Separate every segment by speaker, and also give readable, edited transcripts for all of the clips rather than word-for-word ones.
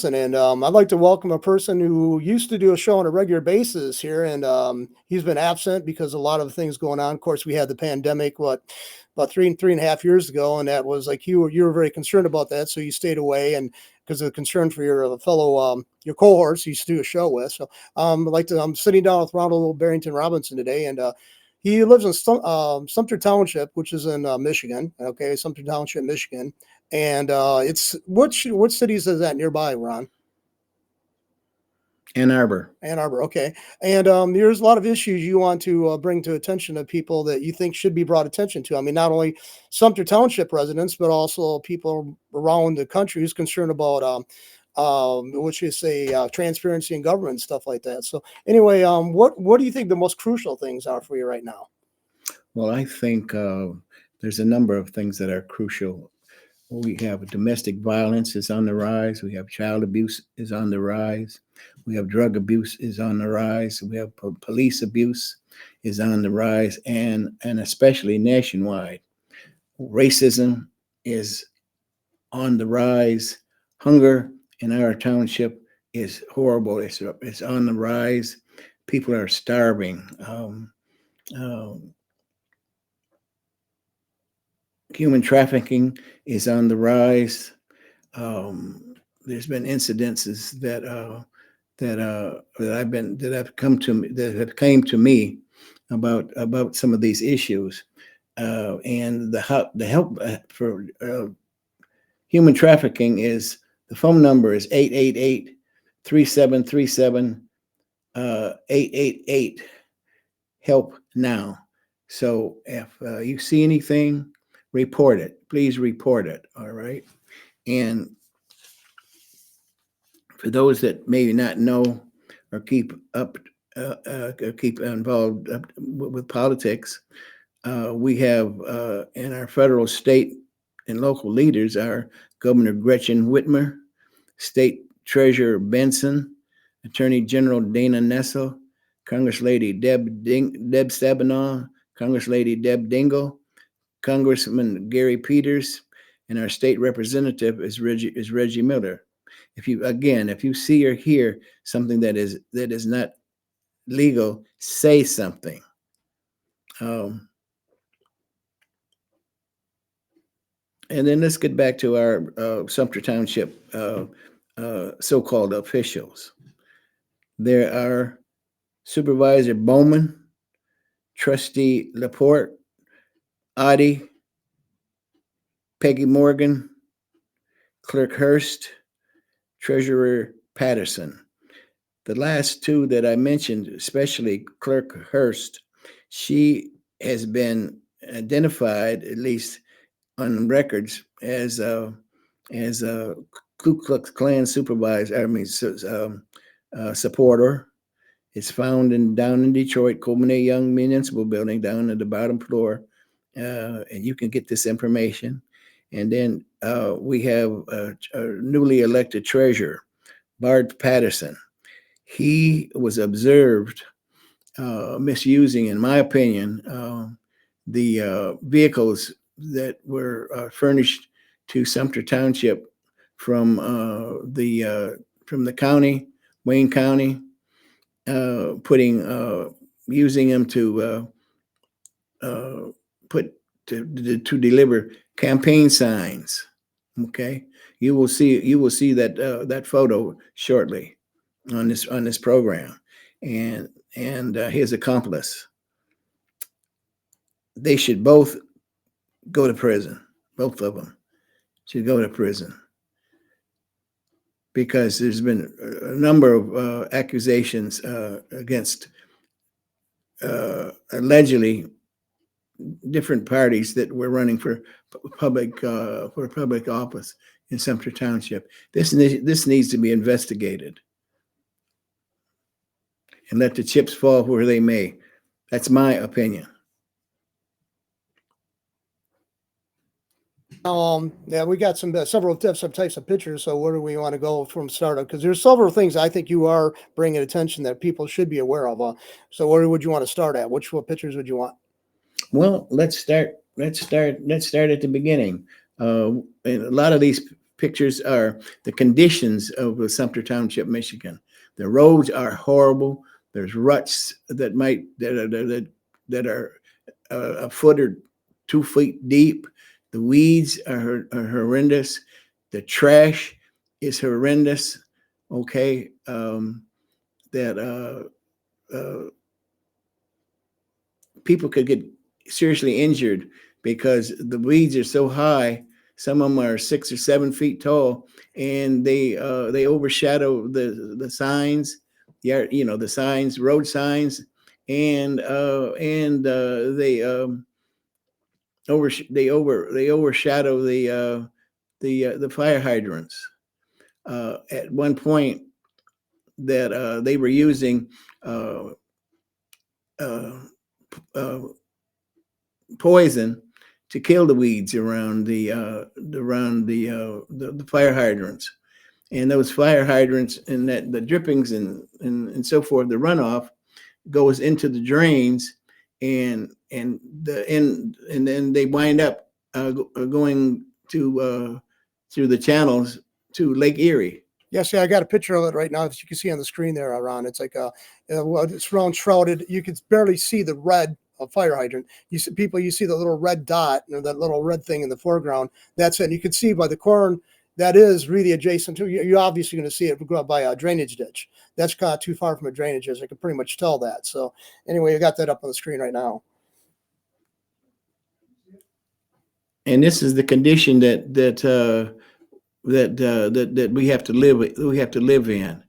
Speaker 1: Robinson, and I'd like to welcome a person who used to do a show on a regular basis here, and he's been absent because a lot of things going on. Of course, we had the pandemic, about 3.5 years ago, and that was like you were very concerned about that, so you stayed away, and because of the concern for your fellow your cohorts you used to do a show with. So I'm sitting down with Ronald Barrington Robinson today, and he lives in Sumpter Township, which is in Michigan. Okay, Sumpter Township, Michigan. And it's what cities is that nearby, Ron?
Speaker 2: Ann Arbor.
Speaker 1: Ann Arbor, okay. And there's a lot of issues you want to bring to attention of people that you think should be brought attention to. I mean, not only Sumpter Township residents, but also people around the country who's concerned about what you say, transparency in government and stuff like that. So anyway, what do you think the most crucial things are for you right now?
Speaker 2: Well, I think there's a number of things that are crucial. We have domestic violence is on the rise. We have child abuse is on the rise. We have drug abuse is on the rise. We have police abuse is on the rise, and especially nationwide. Racism is on the rise. Hunger in our township is horrible. It's on the rise. People are starving. Human trafficking is on the rise. There's been incidences that have came to me about some of these issues, and the help for human trafficking is the phone number is 888-3737-888. Help now. So if you see anything, report it. Please report it. All right. And for those that maybe not know or keep involved with politics, we have in our federal, state, and local leaders are Governor Gretchen Whitmer, State Treasurer Benson, Attorney General Dana Nessel, Congress Lady Deb Stabenow, Congress Lady Deb Dingell, Congressman Gary Peters, and our state representative is Reggie Miller. If you see or hear something that is not legal, say something. And then let's get back to our Sumpter Township so-called officials. There are Supervisor Bowman, Trustee Laporte, Audie, Peggy Morgan, Clerk Hurst, Treasurer Patterson. The last two that I mentioned, especially Clerk Hurst, she has been identified, at least on records, as a Ku Klux Klan supervisor. Supporter. It's found down in Detroit, Coleman A. Young Municipal Building, down at the bottom floor, and you can get this information. And then we have a newly elected treasurer, Bart Patterson. He was observed misusing, in my opinion, the vehicles that were furnished to Sumpter Township from the county, Wayne County, using them to deliver campaign signs. Okay, you will see that photo shortly on this program, and his accomplice. They should both go to prison. Both of them should go to prison, because there's been a number of accusations against allegedly different parties that were running for public office in Sumpter Township. This needs to be investigated, and let the chips fall where they may. That's my opinion.
Speaker 1: Yeah, we got several different types of pictures. So where do we want to go from startup? Because there's several things I think you are bringing attention that people should be aware of. So where would you want to start at? What pictures would you want?
Speaker 2: Well, let's start at the beginning. And a lot of these pictures are the conditions of Sumpter Township, Michigan. The roads are horrible. There's ruts that are a foot or 2 feet deep. The weeds are horrendous. The trash is horrendous. Okay, that people could get seriously injured because the weeds are so high. Some of them are 6 or 7 feet tall, and they overshadow the signs, the signs, road signs, and they overshadow the fire hydrants. At one point, that they were using poison to kill the weeds around the fire hydrants, and those fire hydrants and that the drippings and so forth, the runoff goes into the drains, and then they wind up going to through the channels to Lake Erie.
Speaker 1: Yeah, see, I got a picture of it right now that you can see on the screen there, Ron. It's like well, it's round shrouded. You can barely see the red fire hydrant. You see you see the little red dot, that little red thing in the foreground. That's it. And you can see by the corn that is really adjacent to. You're obviously going to see it go up by a drainage ditch. That's kind of too far from a drainage ditch. I can pretty much tell that. So anyway, you got that up on the screen right now.
Speaker 2: And this is the condition that we have to live in,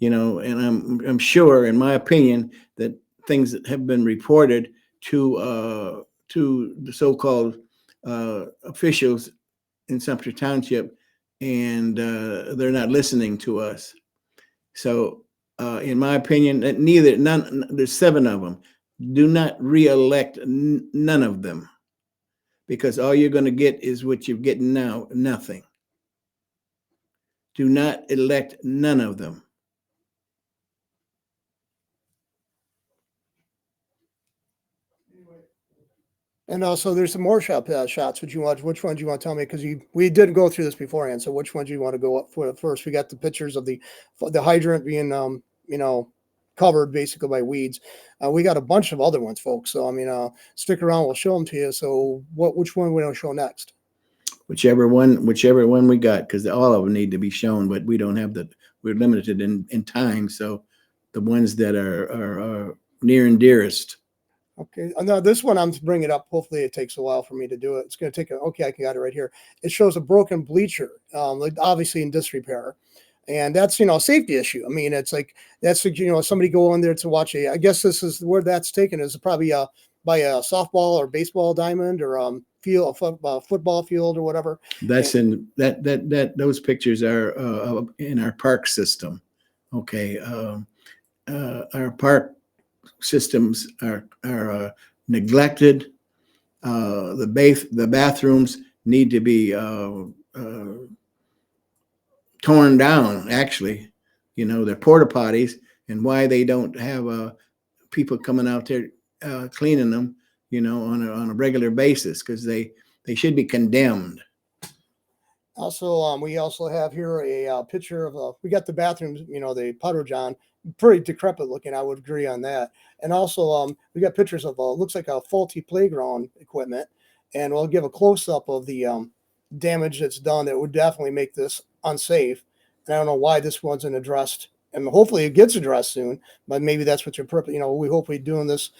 Speaker 2: and I'm sure, in my opinion, that things that have been reported to the so-called officials in Sumpter Township, and they're not listening to us. So in my opinion, there's 7 of them. Do not re-elect none of them, because all you're going to get is what you're getting now, nothing. Do not elect none of them.
Speaker 1: And also, there's some more shots. Which ones do you want to tell me? Because we didn't go through this beforehand. So which ones do you want to go up for first? We got the pictures of the hydrant being covered basically by weeds. We got a bunch of other ones, folks. So stick around. We'll show them to you. So which one we don't show next?
Speaker 2: Whichever one we got, because all of them need to be shown, but we don't have we're limited in time. So the ones that are near and dearest.
Speaker 1: Okay. Now this one I'm bringing up. Hopefully it takes a while for me to do it. It's going to take okay. I got it right here. It shows a broken bleacher, obviously in disrepair. And that's, a safety issue. I mean, it's like, that's, somebody go in there to watch I guess this is where that's taken is probably by a softball or baseball diamond or field, football field or whatever.
Speaker 2: That's those pictures are in our park system. Okay. Our park systems are neglected. The bathrooms need to be torn down. Actually, they're porta potties, and why they don't have people coming out there cleaning them, on a regular basis, because they should be condemned.
Speaker 1: Also, we also have here a picture of we got the bathrooms, the puddle john, pretty decrepit looking. I would agree on that. And also, we got pictures of looks like a faulty playground equipment, and we'll give a close up of the damage that's done. That would definitely make this unsafe. And I don't know why this wasn't addressed, and hopefully it gets addressed soon. But maybe that's what your purpose. We hope by doing this,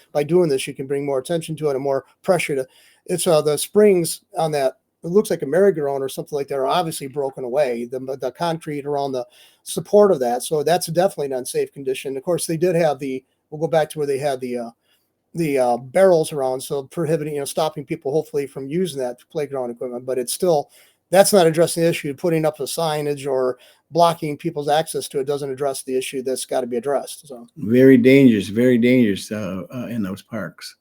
Speaker 1: you can bring more attention to it and more pressure to. It's the springs on that. It looks like a merry-go-round or something like that are obviously broken away. The concrete around the support of that, so that's definitely an unsafe condition. Of course, they did have we'll go back to where they had the barrels around, so prohibiting, stopping people hopefully from using that playground equipment. But it's still, that's not addressing the issue. Putting up the signage or blocking people's access to it doesn't address the issue that's got to be addressed. So very dangerous
Speaker 2: in those parks.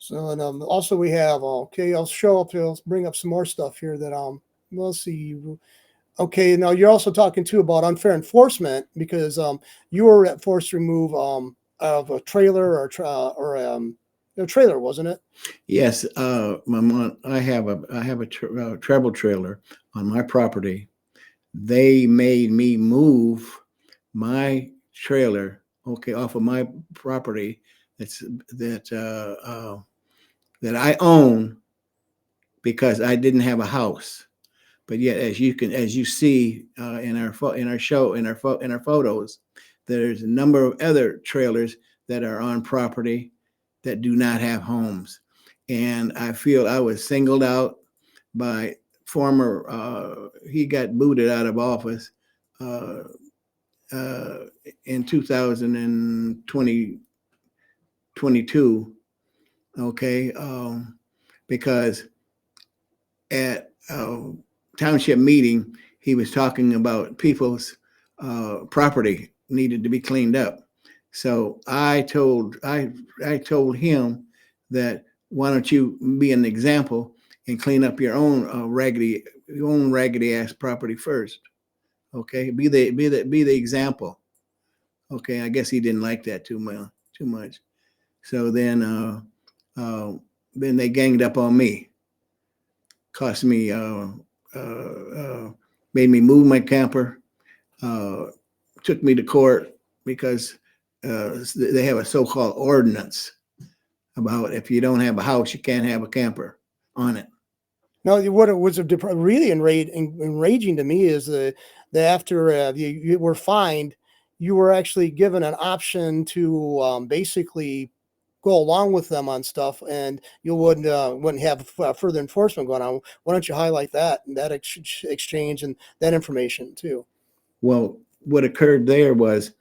Speaker 1: So, and also we have, okay, I'll bring up some more stuff here that, we'll see. Okay, now you're also talking too about unfair enforcement because you were forced to remove of a trailer or A trailer, wasn't it?
Speaker 2: Yes, my mom. I have a travel trailer on my property. They made me move my trailer, okay, off of my property. That's that that I own because I didn't have a house. But yet, as you see in our photos, there's a number of other trailers that are on property that do not have homes, and I feel I was singled out by former. He got booted out of office uh, uh, in 2022. Okay, because at township meeting, he was talking about people's property needed to be cleaned up. So I told him that why don't you be an example and clean up your own raggedy ass property first. Okay, be the example. Okay, I guess he didn't like that too much. So then they ganged up on me, cost me uh, uh, made me move my camper, uh, took me to court because they have a so-called ordinance about if you don't have a house, you can't have a camper on it.
Speaker 1: No, what it was really enraging to me is the after you were fined, you were actually given an option to basically go along with them on stuff, and you wouldn't have further enforcement going on. Why don't you highlight that exchange and that information too?
Speaker 2: Well, what occurred there was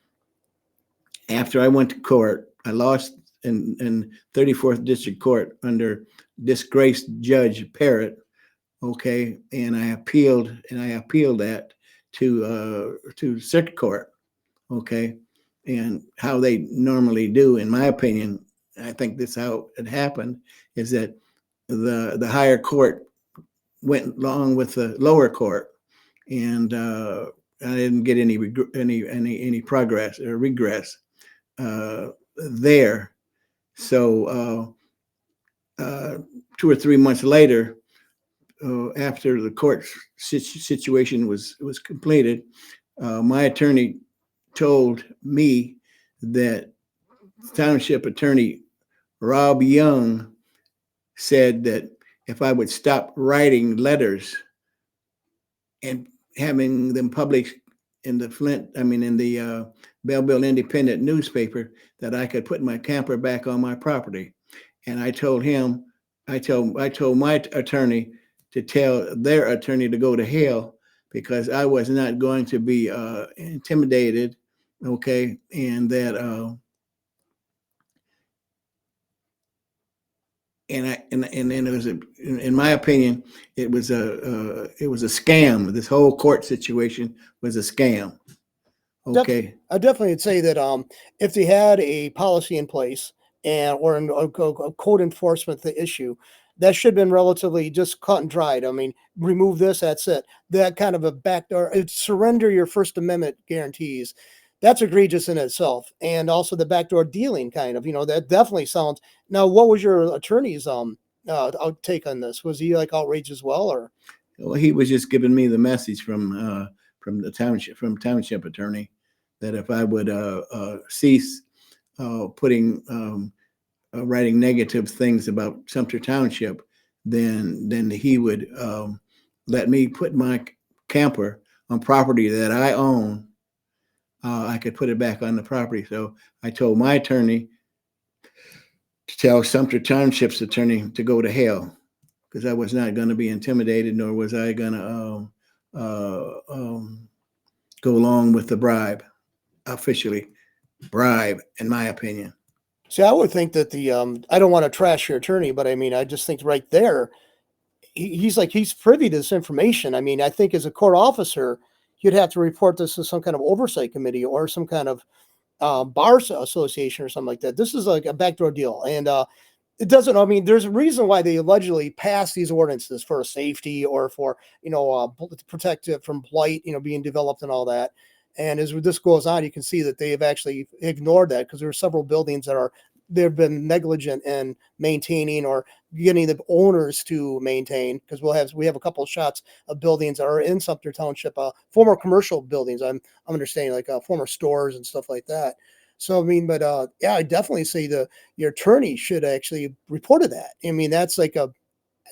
Speaker 2: after I went to court, I lost in 34th District Court under disgraced Judge Parrott. Okay, and I appealed that to circuit court. Okay, and how they normally do, in my opinion, I think this is how it happened, is that the higher court went along with the lower court, and I didn't get any progress or regress there. So 2 or 3 months later, after the court situation was completed, my attorney told me that Township Attorney Rob Young said that if I would stop writing letters and having them published in the Belleville Independent newspaper, that I could put my camper back on my property. And I told him, I told my attorney to tell their attorney to go to hell because I was not going to be intimidated. Okay, and that and then it was in my opinion, it was a scam. This whole court situation was a scam. Okay.
Speaker 1: I definitely would say that if they had a policy in place or a code enforcement the issue, that should have been relatively just cut and dried. I mean, remove this, that's it. That kind of a backdoor, surrender your First Amendment guarantees. That's egregious in itself, and also the backdoor dealing kind of. That definitely sounds. Now, what was your attorney's take on this? Was he like outraged as well, or?
Speaker 2: Well, he was just giving me the message from the township attorney that if I would cease putting writing negative things about Sumpter Township, then he would let me put my camper on property that I own. I could put it back on the property. So I told my attorney to tell Sumpter Township's attorney to go to hell because I was not going to be intimidated, nor was I going to go along with the bribe, officially bribe, in my opinion.
Speaker 1: See, I would think that I don't want to trash your attorney, but I mean, I just think right there, he's privy to this information. I mean, I think as a court officer, you'd have to report this to some kind of oversight committee or some kind of bar association or something like that. This is like a backdoor deal, and it doesn't. I mean, there's a reason why they allegedly pass these ordinances for safety or for to protect it from blight, being developed and all that. And as this goes on, you can see that they have actually ignored that because there are several buildings that are they've been negligent in maintaining or getting the owners to maintain, because we have a couple of shots of buildings that are in Sumpter Township, former commercial buildings. I'm understanding, like former stores and stuff like that. So I mean, but yeah, I definitely say your attorney should actually report that. I mean, that's like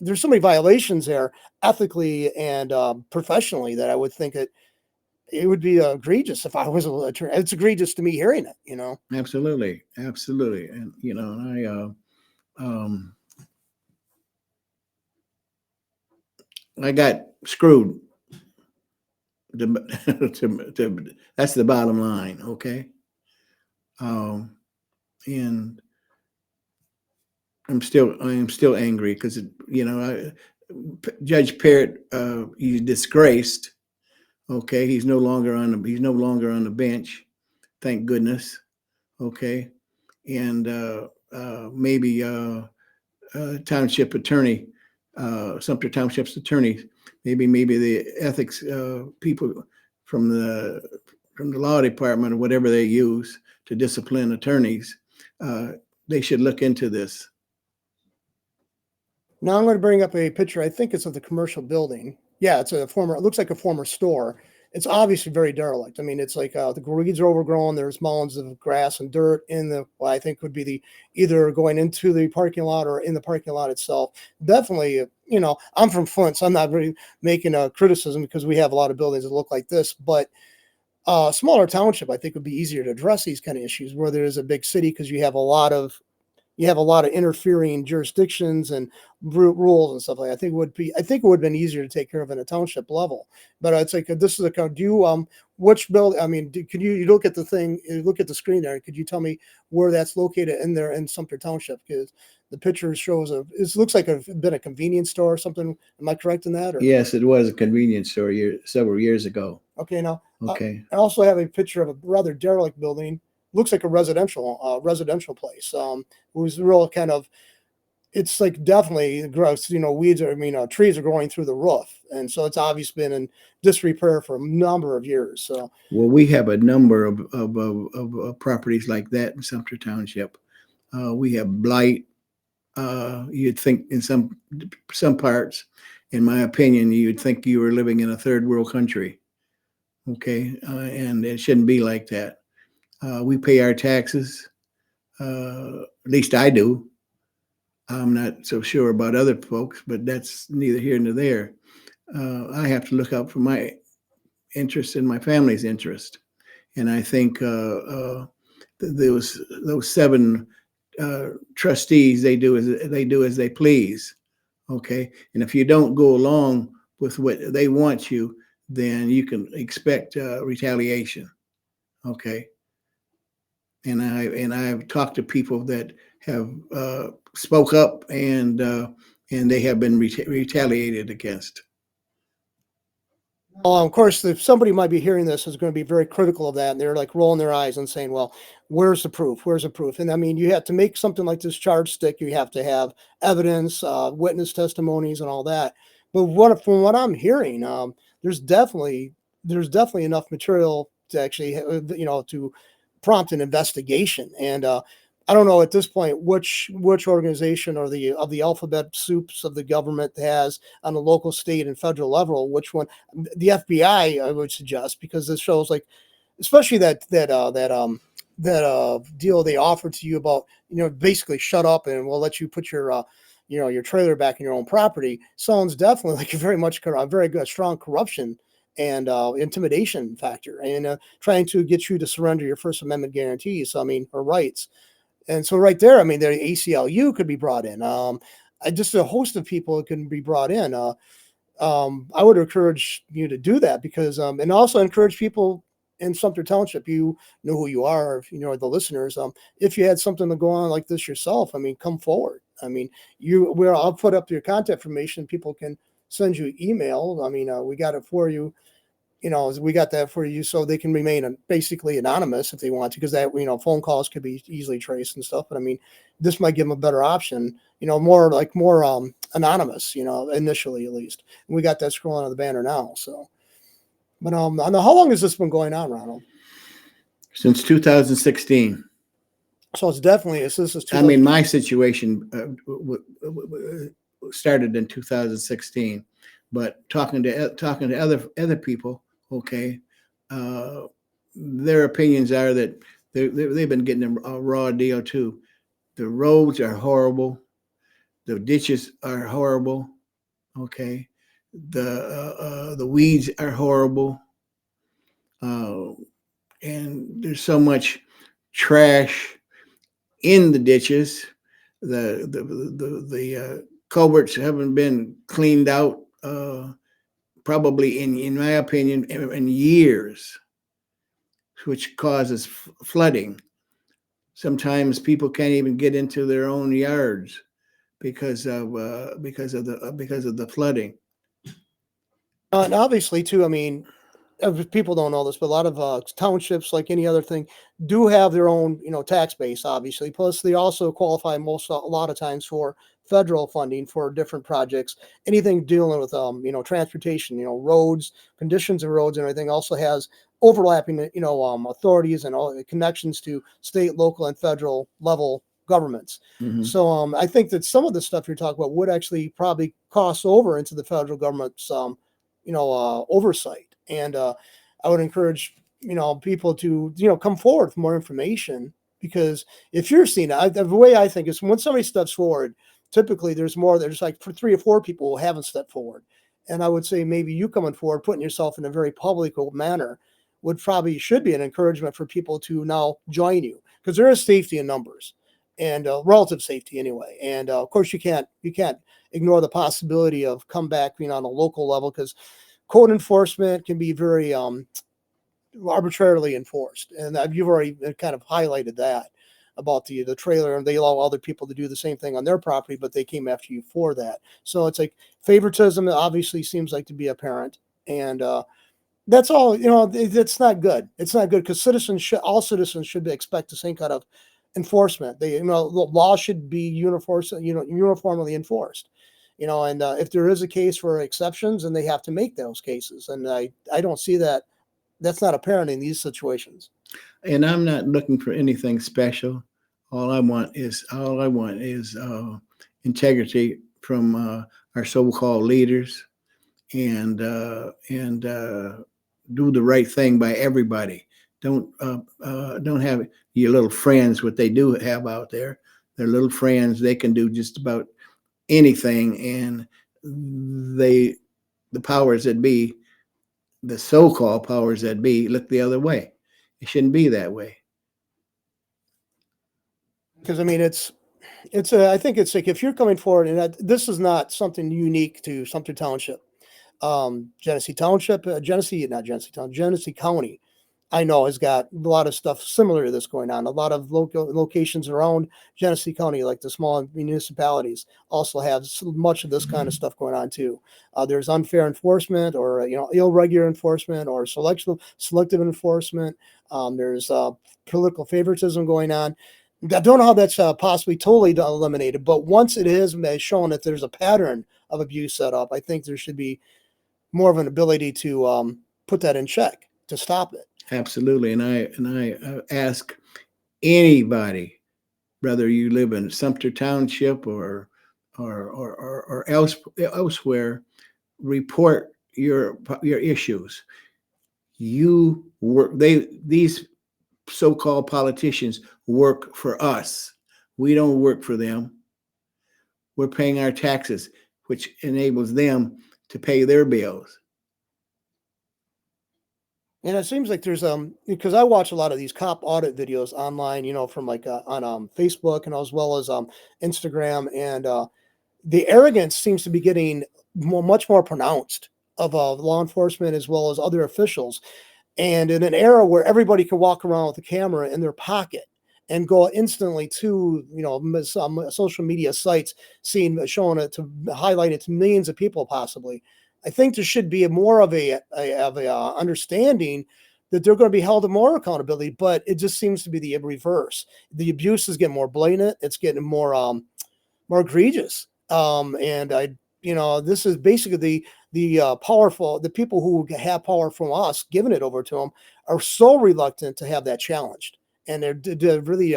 Speaker 1: there's so many violations there ethically and professionally that I would think that it would be egregious if I was an attorney. It's egregious to me hearing it, you know.
Speaker 2: Absolutely, absolutely, and I got screwed. That's the bottom line, okay? And I am still angry because Judge Parrott, he's disgraced. Okay, he's no longer on the bench. Thank goodness. Okay, and maybe township attorney, Sumpter Township's attorney, maybe the ethics people from the law department or whatever they use to discipline attorneys, they should look into this.
Speaker 1: Now I'm going to bring up a picture. I think it's of the commercial building. Yeah, it looks like a former store. It's obviously very derelict. I mean, it's like the weeds are overgrown. There's mounds of grass and dirt in what I think would be either going into the parking lot or in the parking lot itself. Definitely, I'm from Flint, so I'm not really making a criticism because we have a lot of buildings that look like this. But smaller township, I think, would be easier to address these kind of issues where there is a big city, because you have a lot of interfering jurisdictions and rules and stuff like that. I think it would have been easier to take care of in a township level. But it's like this is a do you which building? I mean, can you look at the thing? You look at the screen there. Could you tell me where that's located in there in Sumpter Township? Because the picture shows it looks like been a convenience store or something. Am I correct in that? Or?
Speaker 2: Yes, it was a convenience store several years ago.
Speaker 1: Okay, now
Speaker 2: okay.
Speaker 1: I also have a picture of a rather derelict building. Looks like a residential place. It was real kind of, it's like definitely gross, trees are growing through the roof. And so it's obviously been in disrepair for a number of years. So,
Speaker 2: well, we have a number of properties like that in Sumpter Township. We have blight. You'd think in some parts, in my opinion, you'd think you were living in a third world country. Okay. And it shouldn't be like that. We pay our taxes. At least I do. I'm not so sure about other folks, but that's neither here nor there. I have to look out for my interest and my family's interest. And I think those 7 trustees, they do as they please. Okay. And if you don't go along with what they want you, then you can expect retaliation. Okay. And I've talked to people that have spoke up, and they have been retaliated against.
Speaker 1: Of course, if somebody might be hearing this is going to be very critical of that, and they're like rolling their eyes and saying, "Well, where's the proof? Where's the proof?" And I mean, you have to make something like this charge stick. You have to have evidence, witness testimonies, and all that. But from what I'm hearing, there's definitely enough material to actually, to prompt an investigation. And I don't know at this point which organization or of the alphabet soups of the government has on the local, state, and federal level, which one. The FBI, I would suggest, because this shows, like, especially that deal they offered to you about, basically shut up and we'll let you put your your trailer back in your own property. Sounds definitely like a very good strong corruption and intimidation factor, and trying to get you to surrender your First Amendment guarantees, or rights. And so right there, I mean, the ACLU could be brought in. Just a host of people can be brought in. I would encourage you to do that, because, and also encourage people in Sumpter Township, you know who you are, if you know the listeners. If you had something to go on like this yourself, I mean, come forward. I mean, I'll put up your contact information. People can send you email. I mean, we got it for you. We got that for you, so they can remain basically anonymous if they want to, because that, phone calls could be easily traced and stuff. But I mean, this might give them a better option, more anonymous, initially at least. And we got that scrolling on the banner now. So, but I know, how long has this been going on, Ronald?
Speaker 2: Since 2016.
Speaker 1: So it's definitely, this is
Speaker 2: I mean, my situation started in 2016, but talking to other people, okay, uh, their opinions are that they've been getting a raw deal too. The roads are horrible. The ditches are horrible. Okay, the weeds are horrible, uh, and there's so much trash in the ditches. The culverts haven't been cleaned out, probably in my opinion, in years, which causes flooding. Sometimes people can't even get into their own yards because of the flooding.
Speaker 1: And obviously too, I mean, people don't know this, but a lot of townships, like any other thing, do have their own, tax base, obviously. Plus, they also qualify a lot of times for federal funding for different projects. Anything dealing with, transportation, roads, conditions of roads, and everything also has overlapping, authorities and all connections to state, local, and federal level governments.
Speaker 2: Mm-hmm.
Speaker 1: So I think that some of the stuff you're talking about would actually probably cross over into the federal government's, oversight. And I would encourage, people to, come forward with more information, because if you're seeing it, the way I think is when somebody steps forward, typically there's like for 3 or 4 people who haven't stepped forward. And I would say maybe you coming forward, putting yourself in a very public manner should be an encouragement for people to now join you, because there is safety in numbers, and relative safety anyway. And of course you can't ignore the possibility of comeback being on a local level, because code enforcement can be very arbitrarily enforced, and you've already kind of highlighted that about the trailer, and they allow other people to do the same thing on their property, but they came after you for that. So it's like favoritism obviously seems like to be apparent, and that's all. It's not good. It's not good, because all citizens should expect the same kind of enforcement. The law should be uniformly enforced. And if there is a case for exceptions, and they have to make those cases, and I don't see that. That's not apparent in these situations.
Speaker 2: And I'm not looking for anything special. All I want is integrity from our so-called leaders, and do the right thing by everybody. Don't have your little friends, what they do have out there. They're little friends. They can do just about anything, and the powers that be, the so-called powers that be, look the other way. It shouldn't be that way.
Speaker 1: Because I mean, I think it's like, if you're coming forward, and this is not something unique to Sumpter Township, Genesee Township, Genesee County, I know has got a lot of stuff similar to this going on. A lot of local locations around Genesee County, like the small municipalities, also have so much of this kind of stuff going on too. There's unfair enforcement, or irregular enforcement, or selective enforcement. There's political favoritism going on. I don't know how that's possibly totally eliminated, but once it is shown that there's a pattern of abuse set up, I think there should be more of an ability to put that in check, to stop it.
Speaker 2: Absolutely, and I ask anybody, whether you live in Sumpter Township or elsewhere, report your issues. These so-called politicians work for us. We don't work for them. We're paying our taxes, which enables them to pay their bills.
Speaker 1: And it seems like there's because I watch a lot of these cop audit videos online, from like on Facebook, and as well as Instagram, and the arrogance seems to be getting much more pronounced of law enforcement as well as other officials. And in an era where everybody can walk around with a camera in their pocket and go instantly to some social media sites, showing it, to highlight it to millions of people possibly, I think there should be more of a understanding that they're going to be held to more accountability. But it just seems to be the reverse. The abuse is getting more blatant. It's getting more egregious. And this is basically the powerful, the people who have power from us, giving it over to them, are so reluctant to have that challenged, and they're really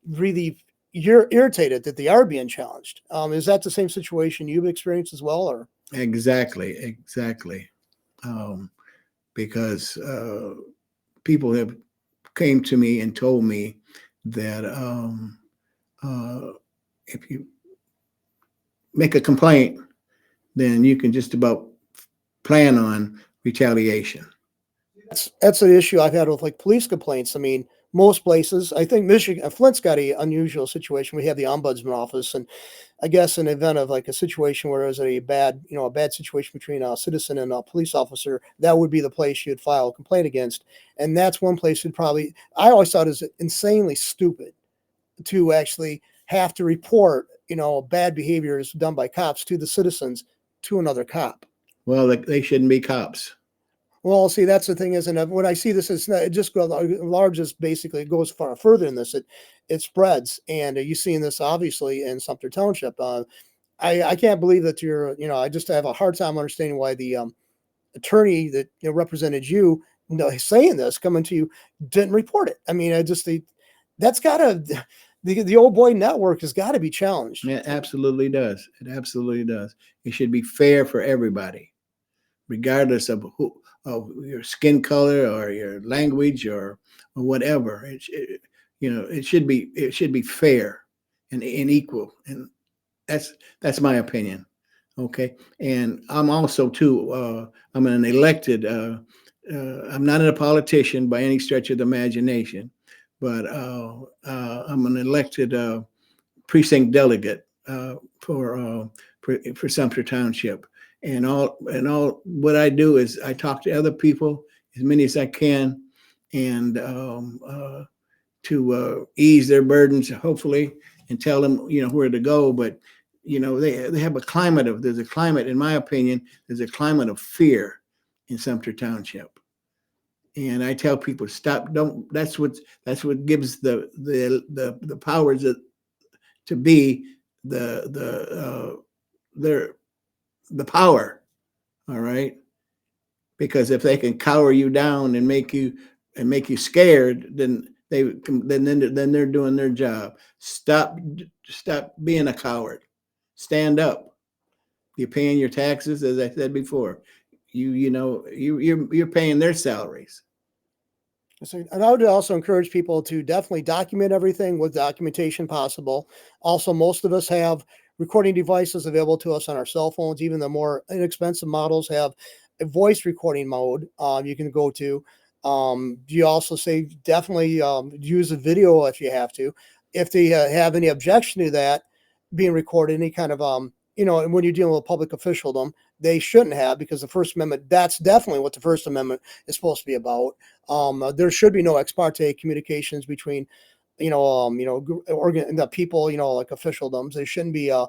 Speaker 1: really you're irritated that they are being challenged. Is that the same situation you've experienced as well, or?
Speaker 2: Exactly. Because people have came to me and told me that uh, if you make a complaint, then you can just about plan on retaliation.
Speaker 1: That's an issue I've had with like police complaints. I mean, most places, I think Michigan, Flint's got a unusual situation. We have the ombudsman office, and I guess in the event of like a situation where there's a bad situation between a citizen and a police officer, that would be the place you'd file a complaint against. And that's one place you'd probably, I always thought it was insanely stupid to actually have to report, bad behaviors done by cops to the citizens to another cop.
Speaker 2: Well, they shouldn't be cops.
Speaker 1: Well, see, that's the thing, isn't it? When I see this, it's not, it just goes large. Basically, it goes far further than this. It spreads, and you've seen this obviously in Sumpter Township. I can't believe that I just have a hard time understanding why the attorney that represented you, saying this, coming to you, didn't report it. I mean, that's gotta the old boy network has got to be challenged.
Speaker 2: It absolutely does. It absolutely does. It should be fair for everybody, regardless of your skin color or your language or whatever. It should be fair and equal, and that's my opinion. Okay, and I'm also too. I'm an elected. I'm not a politician by any stretch of the imagination, but I'm an elected precinct delegate for Sumpter Township. And all what I do is I talk to other people, as many as I can, and to ease their burdens, hopefully, and tell them where to go. But they have there's a climate, in my opinion, there's a climate of fear in Sumpter Township. And I tell people, stop. Don't. That's what gives the powers to be the power. All right, because if they can cower you down and make you scared, then they're doing their job. Stop being a coward. Stand up. You're paying your taxes, as I said before. You're paying their salaries.
Speaker 1: So, and I would also encourage people to definitely document everything with documentation possible. Also, most of us have recording devices available to us on our cell phones. Even the more inexpensive models have a voice recording mode you can go to. You also say definitely use a video if you have to. If they have any objection to that being recorded, any kind of and when you're dealing with public officialdom, they shouldn't have, because the First Amendment, that's definitely what the First Amendment is supposed to be about. There should be no ex parte communications between, the people, like officialdoms. There shouldn't be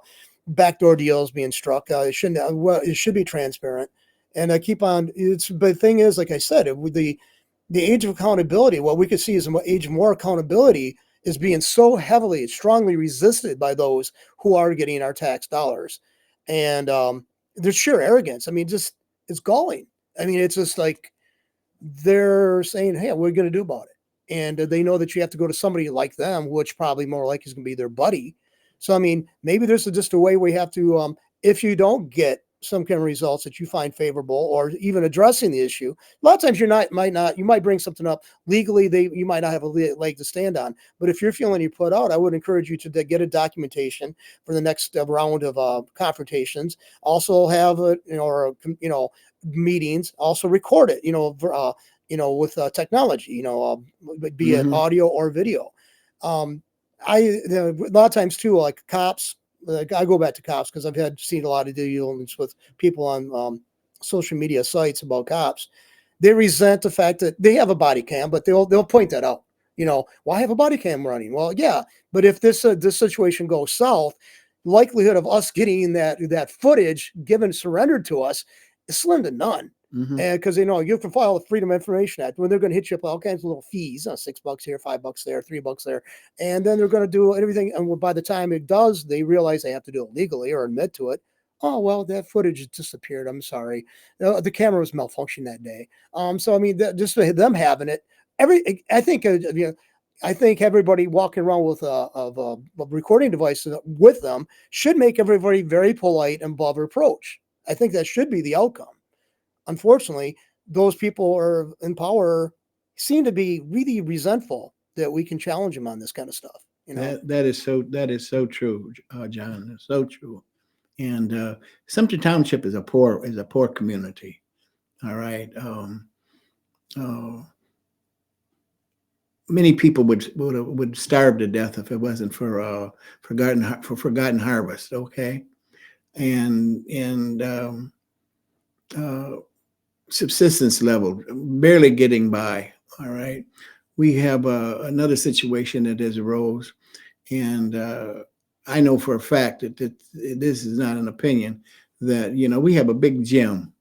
Speaker 1: backdoor deals being struck. It shouldn't. It should be transparent. And I keep on. But the thing is, like I said, with the age of accountability, what we could see is an age of more accountability is being so heavily, strongly resisted by those who are getting our tax dollars. And there's sheer arrogance. I mean, just it's galling. I mean, it's just like they're saying, hey, what are we going to do about it? And they know that you have to go to somebody like them, which probably more likely is going to be their buddy. So, I mean, maybe there's just a way we have to, if you don't get some kind of results that you find favorable, or even addressing the issue, a lot of times you might bring something up legally, you might not have a leg to stand on. But if you're feeling you put out, I would encourage you to get a documentation for the next round of confrontations. Also have meetings. Also record it. With technology. Be it audio or video. A lot of times too, like cops. Like I go back to cops because I've seen a lot of dealings with people on social media sites about cops. They resent the fact that they have a body cam, but they'll point that out. Why have a body cam running? Well, yeah, but if this situation goes south, likelihood of us getting that footage surrendered to us is slim to none.
Speaker 2: Mm-hmm.
Speaker 1: And because you can file the Freedom of Information Act, when they're going to hit you up with all kinds of little fees, $6 here, $5 there, $3 there, and then they're going to do everything. And by the time it does, they realize they have to do it legally or admit to it. Oh well, that footage disappeared. I'm sorry, the camera was malfunctioning that day. So I mean, just them having it. I think I think everybody walking around with a recording device with them should make everybody very polite and above reproach. I think that should be the outcome. Unfortunately, those people are in power seem to be really resentful that we can challenge them on this kind of stuff.
Speaker 2: That is so true, John. It's so true. And Sumpter Township is a poor community. All right. Uh, Many people would starve to death if it wasn't for forgotten harvest. Okay, and subsistence level, barely getting by. All right, we have another situation that has arose, and I know for a fact that this is not an opinion, that we have a big gym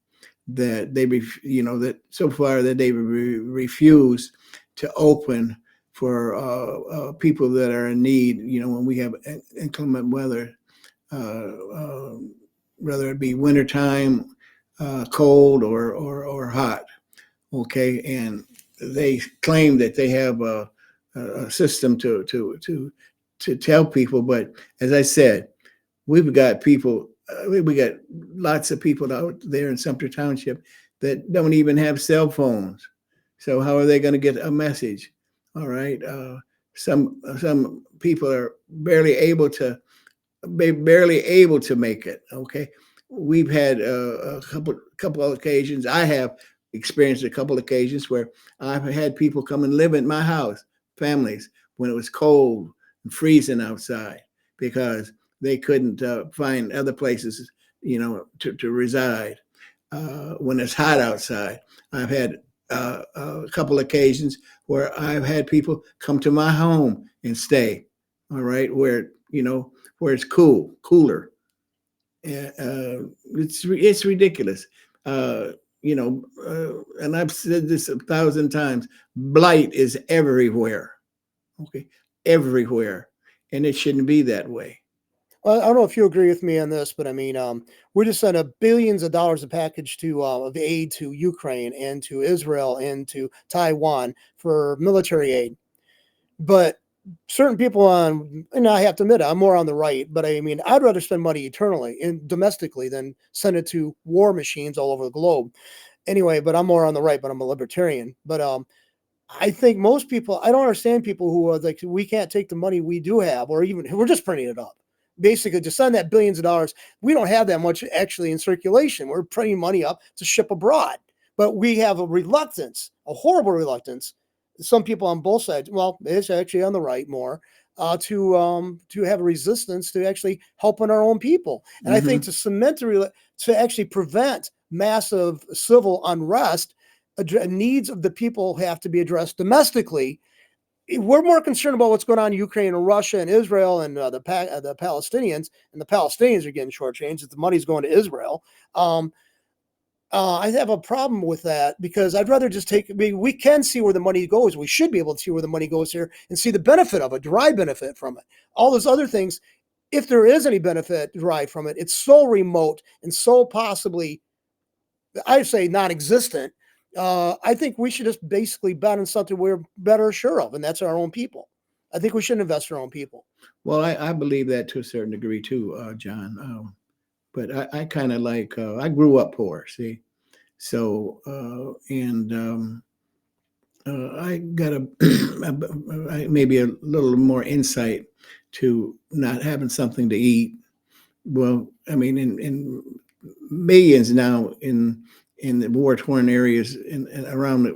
Speaker 2: that that so far that they refuse to open for people that are in need. When we have inclement weather, whether it be wintertime, cold or hot. Okay, and they claim that they have a system to tell people, but as I said, we've got people. We got lots of people out there in Sumpter Township that don't even have cell phones. So how are they going to get a message? All right. Some people are barely able to make it. Okay. We've had a couple of occasions. I have experienced a couple of occasions where I've had people come and live in my house, families, when it was cold and freezing outside, because they couldn't find other places, to reside when it's hot outside. I've had a couple occasions where I've had people come to my home and stay. All right, where it's cooler. It's ridiculous. And I've said this 1,000 times. Blight is everywhere. Okay, everywhere, and it shouldn't be that way.
Speaker 1: Well, I don't know if you agree with me on this, but I mean, we just sent a billions of dollars of package of aid to Ukraine and to Israel and to Taiwan for military aid. But certain people and I have to admit, I'm more on the right, but I mean, I'd rather spend money eternally and domestically than send it to war machines all over the globe. Anyway, but I'm more on the right, but I'm a libertarian. But I think most people, I don't understand people who are like, we can't take the money we do have, or even we're just printing it up. Basically, to send that billions of dollars, we don't have that much actually in circulation. We're printing money up to ship abroad, but we have a reluctance, a horrible reluctance. Some people on both sides, well, it's actually on the right more, to have a resistance to actually helping our own people. And I think to cement to actually prevent massive civil unrest, needs of the people have to be addressed domestically. We're more concerned about what's going on in Ukraine and Russia and Israel and the Palestinians, and the Palestinians are getting shortchanged if the money's going to Israel. I have a problem with that because I'd rather just we can see where the money goes. We should be able to see where the money goes here and see the benefit of it, derive benefit from it. All those other things, if there is any benefit derived from it, it's so remote and so possibly, I'd say, non-existent. I think we should just basically bet on something we're better sure of, and that's our own people. I think we should invest in our own people.
Speaker 2: Well, I believe that to a certain degree too, John. But I kind of like, I grew up poor, see? So, I got maybe a little more insight to not having something to eat. Well, I mean, in millions now in the war-torn areas and around,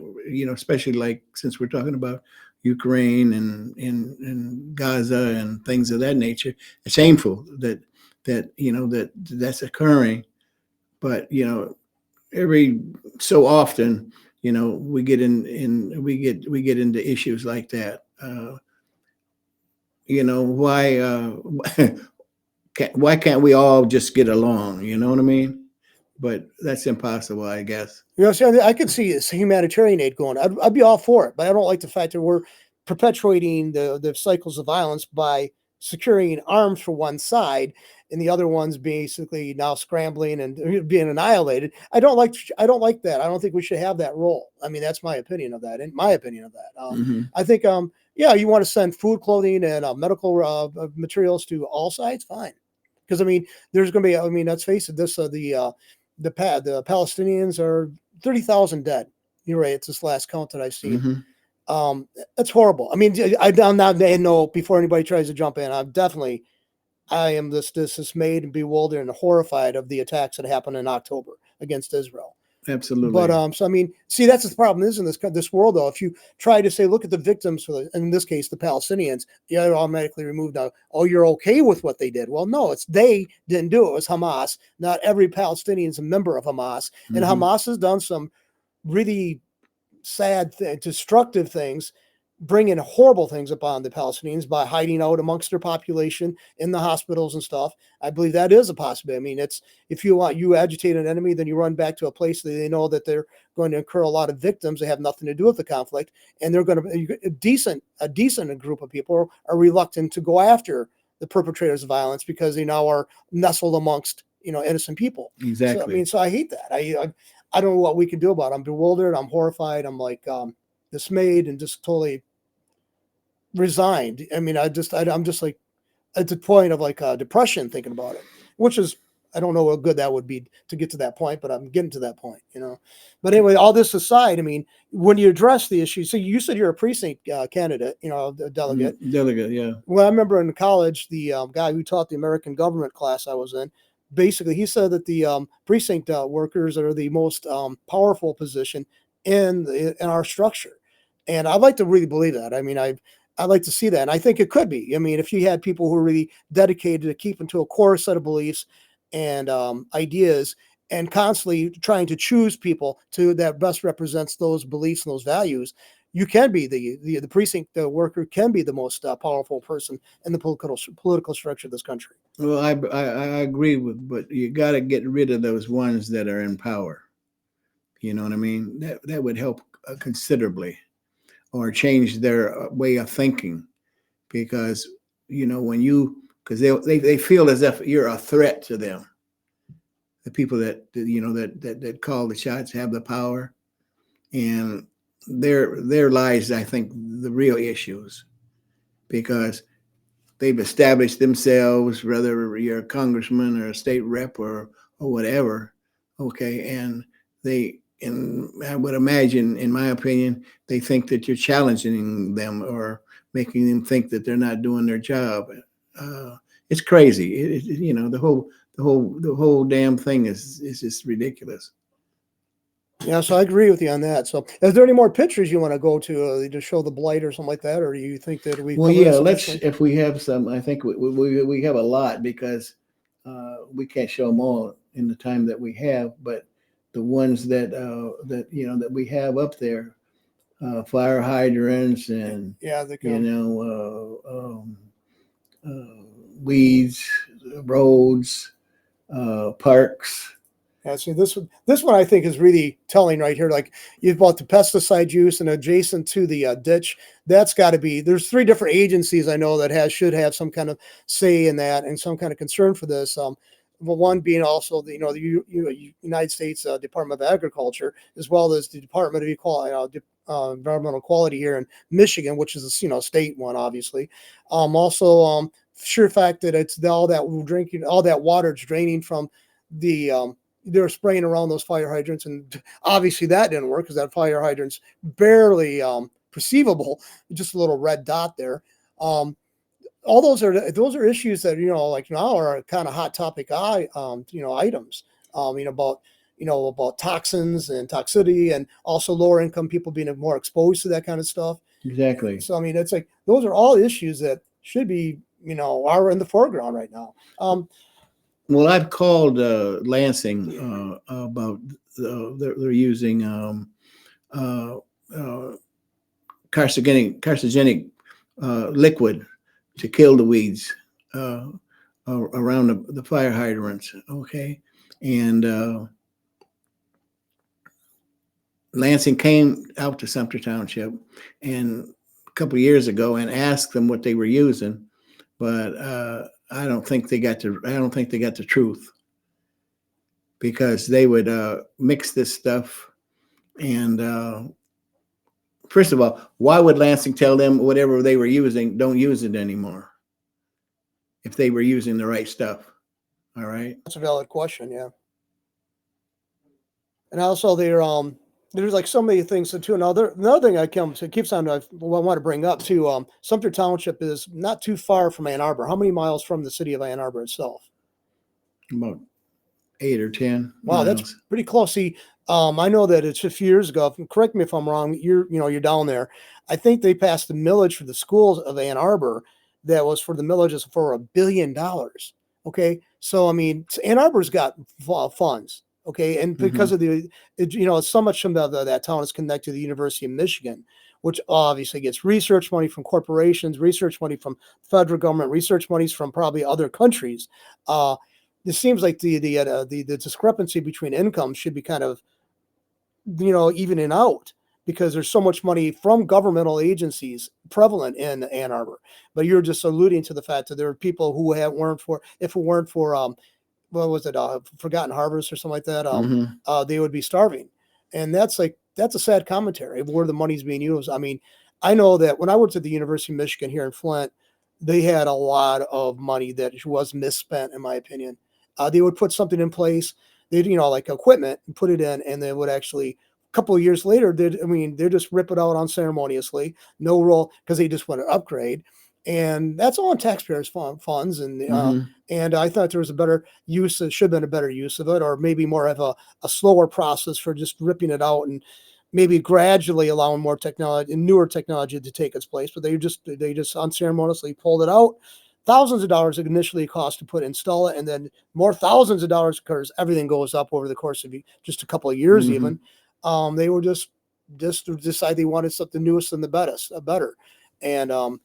Speaker 2: especially like since we're talking about Ukraine and Gaza and things of that nature. It's shameful that's occurring, but every so often, we get we get into issues like that. Why can't we all just get along? You know what I mean? But that's impossible, I guess.
Speaker 1: See, I could see humanitarian aid going. I'd be all for it, but I don't like the fact that we're perpetuating the cycles of violence by securing arms for one side, and the other one's basically now scrambling and being annihilated. I don't like that. I don't think we should have that role. I mean, that's my opinion of that. In my opinion of that,
Speaker 2: Hmm.
Speaker 1: I think yeah, you want to send food, clothing, and medical materials to all sides, fine. Because I mean, there's going to be. I mean, let's face it. The Palestinians are 30,000 dead. You're right. It's this last count that I've seen.
Speaker 2: Hmm.
Speaker 1: That's horrible. I mean, I'm not. No, before anybody tries to jump in, I am this dismayed and bewildered and horrified of the attacks that happened in October against Israel. But
Speaker 2: Absolutely.
Speaker 1: so I mean, see, that's the problem is in this world though. If you try to say, look at the victims in this case, the Palestinians, you're automatically removed now. Oh, you're okay with what they did? Well, no, it's they didn't do it. It was Hamas. Not every Palestinian is a member of Hamas, and
Speaker 2: Hmm.
Speaker 1: Hamas has done some really destructive things, bringing horrible things upon the Palestinians by hiding out amongst their population in the hospitals and stuff. I believe that is a possibility. I mean, it's if you agitate an enemy, then you run back to a place that they know that they're going to incur a lot of victims that have nothing to do with the conflict, and they're going to a decent group of people are reluctant to go after the perpetrators of violence because they now are nestled amongst innocent people. So I
Speaker 2: Exactly.
Speaker 1: mean, so I hate that. I don't know what we can do about it. I'm bewildered. I'm horrified. I'm like dismayed and just totally resigned. I mean, I'm just like at the point of like depression thinking about it, which is I don't know how good that would be to get to that point, but I'm getting to that point. But anyway, all this aside, I mean, when you address the issue, so you said you're a precinct candidate, a delegate.
Speaker 2: Delegate, yeah.
Speaker 1: Well, I remember in college, the guy who taught the American government class I was in, basically, he said that the precinct workers are the most powerful position in our structure, and I'd like to really believe that. I mean, I'd like to see that, and I think it could be. I mean, if you had people who are really dedicated to keeping to a core set of beliefs and ideas, and constantly trying to choose people to that best represents those beliefs and those values, you can be the precinct worker can be the most powerful person in the political structure of this country.
Speaker 2: Well, I agree with, but you got to get rid of those ones that are in power. You know what I mean? That would help considerably, or change their way of thinking, because when because they feel as if you're a threat to them. The people that call the shots have the power, and there lies, I think, the real issues, because they've established themselves, whether you're a congressman or a state rep or whatever. Okay, and I would imagine, in my opinion, they think that you're challenging them or making them think that they're not doing their job. Uh, it's crazy. The whole damn thing is just ridiculous.
Speaker 1: Yeah, so I agree with you on that. So, is there any more pictures you want to go to show the blight or something like that, or do you think that we've
Speaker 2: Well,
Speaker 1: covered
Speaker 2: yeah,
Speaker 1: it
Speaker 2: let's,
Speaker 1: sufficiently?
Speaker 2: if we have some, I think we have a lot, because we can't show them all in the time that we have, but the ones that we have up there, fire hydrants and
Speaker 1: Yeah, the
Speaker 2: you know weeds, roads, parks.
Speaker 1: Yeah, see this one I think is really telling right here. Like you've bought the pesticide use and adjacent to the ditch. That's got to be. There's three different agencies I know that should have some kind of say in that and some kind of concern for this. Well, one being also the United States Department of Agriculture, as well as the Department of Equality, Environmental Quality here in Michigan, which is a state one, obviously. Also, sure fact that it's all that drinking, all that water is draining from the they were spraying around those fire hydrants, and obviously that didn't work because that fire hydrant's barely perceivable, just a little red dot there. Um, all those are issues that like now are kind of hot topic items. About toxins and toxicity, and also lower income people being more exposed to that kind of stuff.
Speaker 2: Exactly.
Speaker 1: So I mean, it's like those are all issues that should be are in the foreground right now.
Speaker 2: Well, I've called Lansing about they're using uh, uh, carcinogenic liquid to kill the weeds around the fire hydrants. Okay, and Lansing came out to Sumpter Township and a couple of years ago and asked them what they were using. but I don't think they got the truth, because they would mix this stuff. And first of all, why would Lansing tell them whatever they were using, don't use it anymore, if they were using the right stuff? All right.
Speaker 1: That's a valid question, yeah. And also there's like so many things too. Another thing keeps on I want to bring up too. Sumpter Township is not too far from Ann Arbor. How many miles from the city of Ann Arbor itself?
Speaker 2: About 8 or 10
Speaker 1: Wow,
Speaker 2: miles.
Speaker 1: that's pretty close. See, I know that it's a few years ago. Correct me if I'm wrong. You're down there. I think they passed the millage for the schools of Ann Arbor that was for the millages for $1 billion. Okay, so I mean, Ann Arbor's got funds. Okay, and because of so much of that town is connected to the University of Michigan, which obviously gets research money from corporations, research money from federal government, research monies from probably other countries. It seems like the discrepancy between incomes should be kind of evening out, because there's so much money from governmental agencies prevalent in Ann Arbor. But you're just alluding to the fact that there are people who weren't for what was it, Forgotten Harvest or something like that, they would be starving. And that's a sad commentary of where the money's being used. I mean, I know that when I worked at the University of Michigan here in Flint, they had a lot of money that was misspent, in my opinion. They would put something in place, they'd, like equipment, and put it in, and they would actually, a couple of years later, they'd just rip it out unceremoniously, no role, because they just want to upgrade. And that's all in taxpayers' funds. And I thought there was a better use, should have been a better use of it, or maybe more of a slower process for just ripping it out and maybe gradually allowing more technology and newer technology to take its place. But they just unceremoniously pulled it out. Thousands of dollars initially cost to install it, and then more thousands of dollars because everything goes up over the course of just a couple of years. Even they were just decide they wanted something newest and the better. And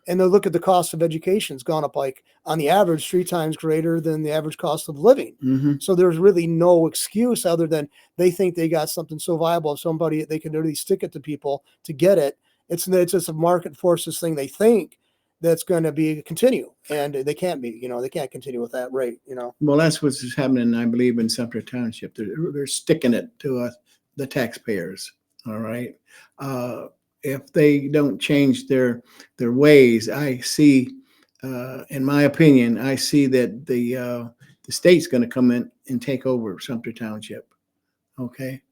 Speaker 1: and they look at the cost of education. It's gone up like on the average 3 times greater than the average cost of living. So there's really no excuse other than they think they got something so viable, somebody they can really stick it to people to get it. It's just a market forces thing. They think that's going to continue, and they can't they can't continue with that rate.
Speaker 2: Well, that's what's happening, I believe, in Sumpter Township. They're sticking it to us, the taxpayers. All right. If they don't change their ways, I see, in my opinion, I see that the state's going to come in and take over Sumpter Township. Okay,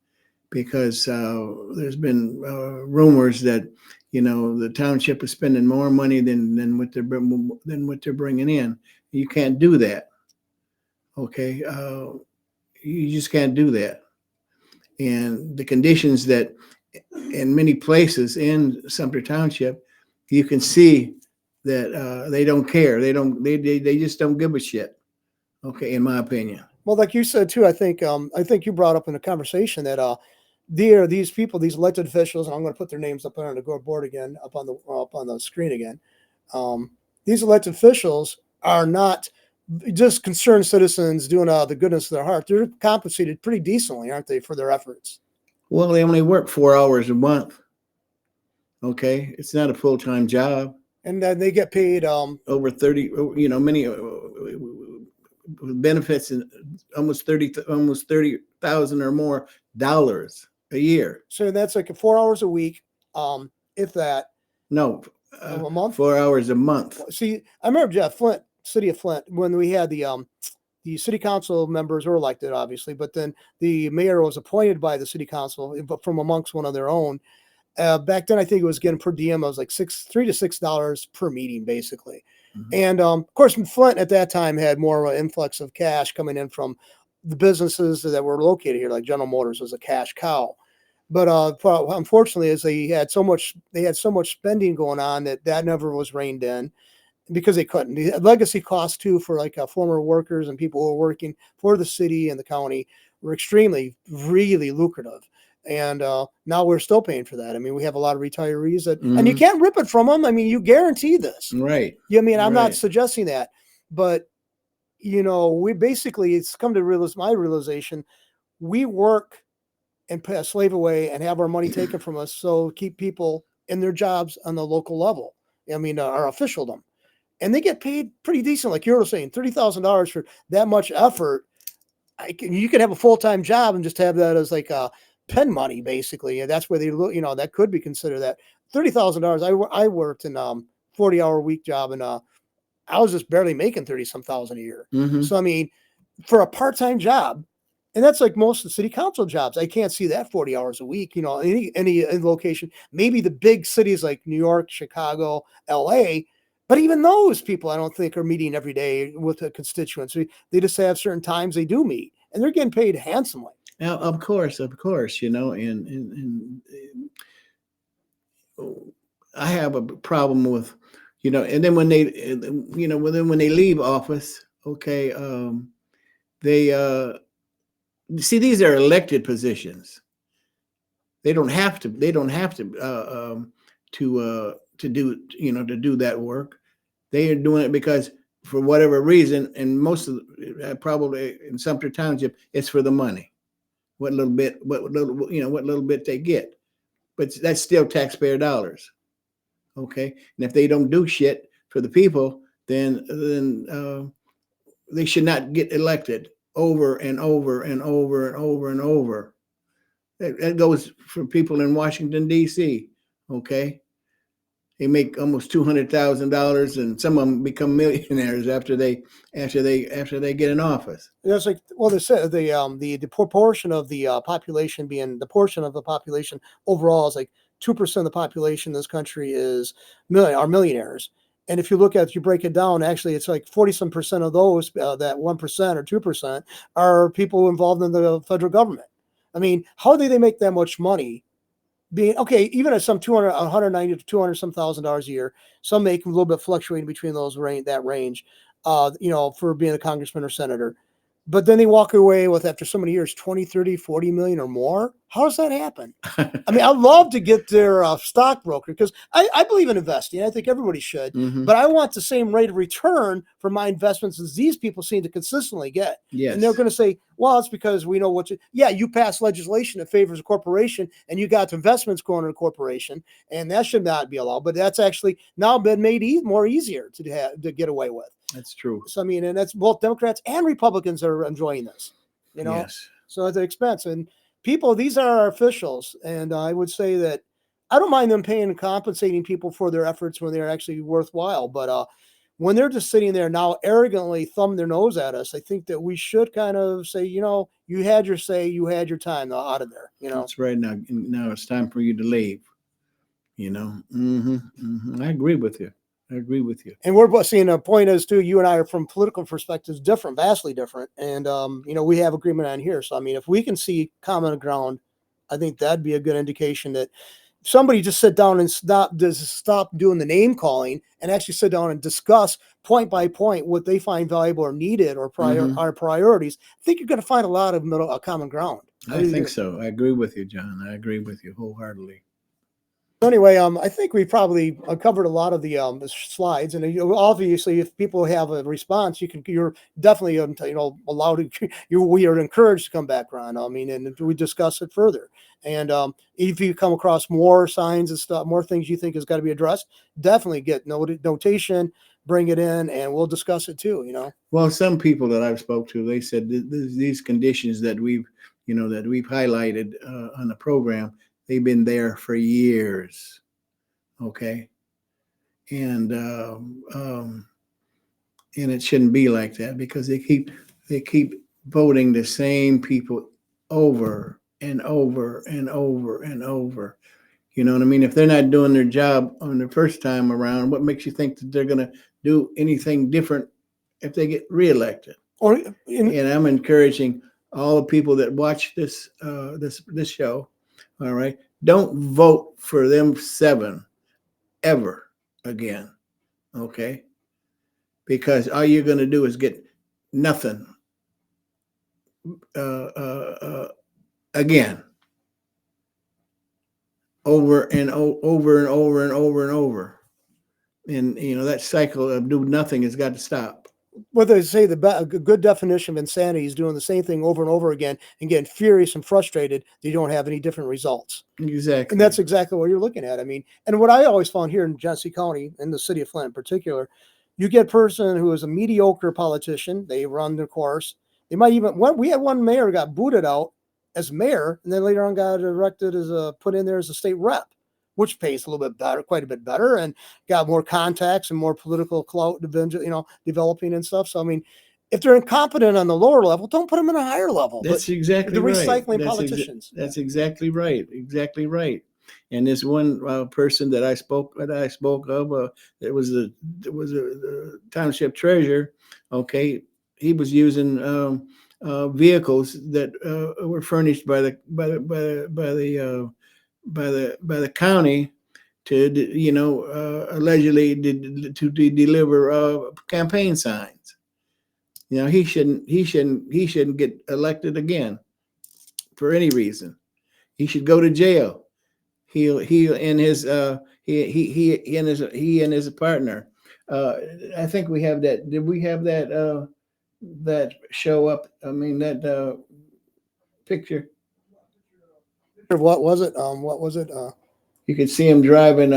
Speaker 2: because there's been rumors that the township is spending more money than what they're bringing in. You can't do that. Okay, you just can't do that. And the conditions that in many places in Sumpter Township, you can see that they don't care. They just don't give a shit. Okay, in my opinion.
Speaker 1: Well, like you said too, I think you brought up in the conversation that these people, these elected officials, and I'm going to put their names up on the board again, up on the screen again. These elected officials are not just concerned citizens doing the goodness of their heart. They're compensated pretty decently, aren't they, for their efforts?
Speaker 2: Well, they only work 4 hours a month. Okay, it's not a full-time job.
Speaker 1: And then they get paid
Speaker 2: over 30. Many benefits in almost 30,000 or more dollars a year.
Speaker 1: So that's like 4 hours a week, if that.
Speaker 2: No,
Speaker 1: a month.
Speaker 2: 4 hours a month.
Speaker 1: See, I remember Flint, city of Flint, when we had the city council members were elected, obviously, but then the mayor was appointed by the city council, but from amongst one of their own. Back then, I think it was getting per diem. It was like $3 to $6 per meeting, basically. And of course, Flint at that time had more of an influx of cash coming in from the businesses that were located here, like General Motors was a cash cow. But unfortunately, as they had so much spending going on that never was reined in, because they couldn't. The legacy costs too for like former workers and people who were working for the city and the county were really lucrative. And now we're still paying for that. I mean, we have a lot of retaillees and you can't rip it from them. I mean, you guarantee this.
Speaker 2: Right.
Speaker 1: I'm not suggesting that, but we basically, it's come to my realization, we work and pay a slave away and have our money taken from us. So keep people in their jobs on the local level. I mean, our officialdom. and they get paid pretty decent. Like you were saying, $30,000 for that much effort. You could have a full-time job and just have that as like a pen money, basically. And that's where they look, that could be considered that $30,000. I worked in 40-hour week job, and I was just barely making 30 some thousand a year.
Speaker 2: Mm-hmm.
Speaker 1: So, I mean, for a part-time job, and that's like most of the city council jobs, I can't see that 40 hours a week, any location, maybe the big cities like New York, Chicago, LA, but even those people, I don't think are meeting every day with a constituency. They just have certain times they do meet, and they're getting paid handsomely.
Speaker 2: Now, of course, and I have a problem with, and then when they, when they leave office, okay, they see, these are elected positions. They don't have to. They don't have to to do that work. They are doing it because for whatever reason, and most of probably in Sumpter Township, it's for the money. What little bit they get, but that's still taxpayer dollars. Okay, and if they don't do shit for the people, then they should not get elected over and over and over and over and over. That goes for people in Washington, D.C. Okay, they make almost $200,000, and some of them become millionaires after they get in office.
Speaker 1: There's like, well, they said the proportion of the population being the portion of the population overall is like 2% of the population in this country are millionaires. And if you break it down, actually, it's like 40-some% of those, that 1% or 2%, are people involved in the federal government. I mean, how do they make that much money? Even at some 190 to 200 some $1,000 a year, some make a little bit fluctuating between that range, for being a congressman or senator. But then they walk away with, after so many years, 20, 30, 40 million or more. How does that happen? I mean, I'd love to get their stockbroker, because I believe in investing. I think everybody should.
Speaker 2: Mm-hmm.
Speaker 1: But I want the same rate of return for my investments as these people seem to consistently get.
Speaker 2: Yes.
Speaker 1: And they're going to say, well, it's because we know you passed legislation that favors a corporation, and you got investments going in a corporation, and that should not be allowed. But that's actually now been made more easier to get away with.
Speaker 2: That's true.
Speaker 1: So, I mean, and that's both Democrats and Republicans are enjoying this,
Speaker 2: Yes.
Speaker 1: So at the expense. And people, these are our officials. And I would say that I don't mind them paying and compensating people for their efforts when they're actually worthwhile. But when they're just sitting there now arrogantly thumbing their nose at us, I think that we should kind of say, you had your say, you had your time, now out of there.
Speaker 2: That's right. Now it's time for you to leave. I agree with you.
Speaker 1: And we're seeing a point as to, you and I are, from political perspectives, different, vastly different. And, we have agreement on here. So, I mean, if we can see common ground, I think that'd be a good indication that somebody just sit down and stop doing the name calling and actually sit down and discuss point by point what they find valuable or needed or our priorities. I think you're going to find a lot of common ground.
Speaker 2: I think so. I agree with you, John. I agree with you wholeheartedly.
Speaker 1: So anyway, I think we probably covered a lot of the slides, and obviously, if people have a response, you're definitely allowed to. We are encouraged to come back, Ron. I mean, and we discuss it further. And if you come across more signs and stuff, more things you think has got to be addressed, definitely get notation, bring it in, and we'll discuss it too.
Speaker 2: Well, some people that I've spoke to, they said these conditions that we've highlighted on the program, they've been there for years, okay, and it shouldn't be like that, because they keep voting the same people over and over and over and over. You know what I mean? If they're not doing their job on the first time around, what makes you think that they're going to do anything different if they get reelected? And I'm encouraging all the people that watch this show. All right. Don't vote for them 7 ever again. Okay. Because all you're going to do is get nothing again. Over and over and over and over and over. And, that cycle of do nothing has got to stop.
Speaker 1: What they say, a good definition of insanity is doing the same thing over and over again and getting furious and frustrated that you don't have any different results.
Speaker 2: Exactly.
Speaker 1: And that's exactly what you're looking at. I mean, and what I always found here in Genesee County, in the city of Flint in particular, You get a person who is a mediocre politician. They run their course. They might even, we had one mayor got booted out as mayor, and then later on got elected as put in there as a state rep, which pays a little bit better, quite a bit better, and got more contacts and more political clout, developing and stuff. So, I mean, if they're incompetent on the lower level, don't put them in a higher level.
Speaker 2: That's
Speaker 1: But
Speaker 2: exactly
Speaker 1: the
Speaker 2: right.
Speaker 1: recycling politicians.
Speaker 2: That's exactly right. Exactly right. And this one person that I spoke of, it was the township treasurer. Okay, he was using vehicles that were furnished by the county to allegedly to deliver campaign signs. He shouldn't get elected again for any reason. He should go to jail. He and his he and his partner. I think we have that. Did we have that show up? I mean that picture.
Speaker 1: What was it? What was it?
Speaker 2: You could see him driving.